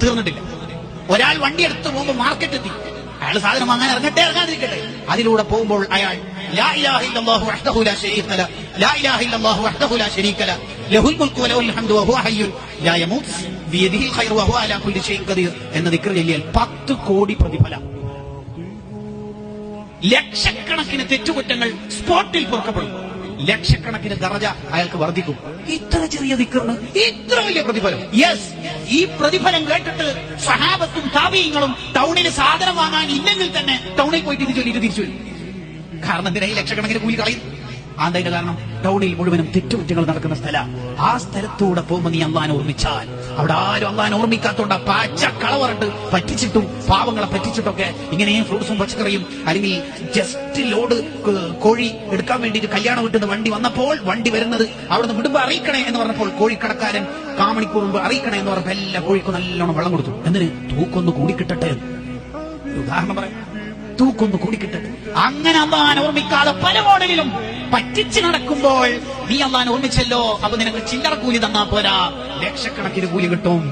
തീർന്നിട്ടില്ല. ഒരാൾ വണ്ടി എടുത്ത് പോകുമ്പോൾ മാർക്കറ്റ് എത്തി, അയാൾ സാധനം വാങ്ങാൻ ഇറങ്ങാതിരിക്കട്ടെ. അതിലൂടെ പോകുമ്പോൾ അയാൾ ലാ ഇലാഹ ഇല്ലല്ലാഹു വഹ്ദഹു ലാ ശരീക ലഹു ലാ ഇലാഹ ഇല്ലല്ലാഹു വഹ്ദഹു ലാ ശരീക ലഹു ലഹുൽ മുൽക്കു വലഹുൽ ഹംദു വഹുവ ഹയ്യുൻ ലാ യമൂത്ത് ബിയദിഹിൽ ഖൈറു വഹുവ അലാ കുല്ലി ഷൈഇൻ ഖദീർ എന്ന ദിക്ർ ചൊല്ലിയാൽ 10 കോടി പ്രതിഫലം. ലക്ഷക്കണക്കിന് തെറ്റുകുറ്റങ്ങൾ സ്പോട്ടിൽ പൊറുക്കപ്പെടും. ലക്ഷക്കണക്കിന് ദറജ അയാൾക്ക് വർദ്ധിക്കും. ഇത്ര ചെറിയ ദിക്റിന് ഇത്ര വലിയ പ്രതിഫലം. യെസ്, ഈ പ്രതിഫലം കേട്ടിട്ട് സഹാബത്തും താബീങ്ങളും ടൗണിൽ സാധനം വാങ്ങാൻ ഇല്ലെങ്കിൽ തന്നെ ടൗണിൽ പോയിട്ട് ഇത് ചൊല്ലിയിട്ട് തിരിച്ചു വരും. കാരണം എന്തിനാ ഈ ലക്ഷക്കണക്കിന് കൂലി കളയും? അതിന്റെ കാരണം ടൗണിൽ മുഴുവനും തെറ്റുകുറ്റങ്ങൾ നടക്കുന്ന സ്ഥലം. ആ സ്ഥലത്തൂടെ പോകുമ്പോൾ നീ അള്ളാനെ ഓർമ്മിച്ചാൽ, അവിടെ ആരും അള്ളാനെ ഓർമ്മിക്കാത്തോണ്ട പച്ച കളവറിട്ട് പറ്റിച്ചിട്ടും പാവങ്ങളെ പറ്റിച്ചിട്ടൊക്കെ ഇങ്ങനെ ഫ്രൂട്ട്സും പച്ചക്കറിയും അല്ലെങ്കിൽ ജസ്റ്റ് ലോഡ് കോഴി എടുക്കാൻ വേണ്ടിയിട്ട് കല്യാണം വീട്ടുന്ന വണ്ടി വന്നപ്പോൾ, വണ്ടി വരുന്നത് അവിടുന്ന് വിടുമ്പോ അറിയിക്കണേ എന്ന് പറഞ്ഞപ്പോൾ കോഴിക്കടക്കാരൻ കാമണിക്കൂർ മുമ്പ് അറിയിക്കണേ എന്ന് പറഞ്ഞപ്പോൾ എല്ലാ കോഴിക്കും നല്ലോണം വെള്ളം കൊടുത്തു. എന്തിന്? തൂക്കൊന്ന് കൂടിക്കിട്ടട്ടെ. ഉദാഹരണം പറയാം, തൂക്കൊന്ന് കൂടിക്കിട്ടട്ടെ. അങ്ങനെ അള്ളാനെ ഓർമ്മിക്കാതെ പല മോഡലിലും പറ്റിച്ച് നടക്കുമ്പോൾ നീ അള്ളാനെ ഓർമ്മിച്ചല്ലോ, അപ്പൊ നിനക്ക് ചില്ലറ കൂലി തന്നാ പോരാ, ലക്ഷക്കണക്കിന് കൂലി കിട്ടും.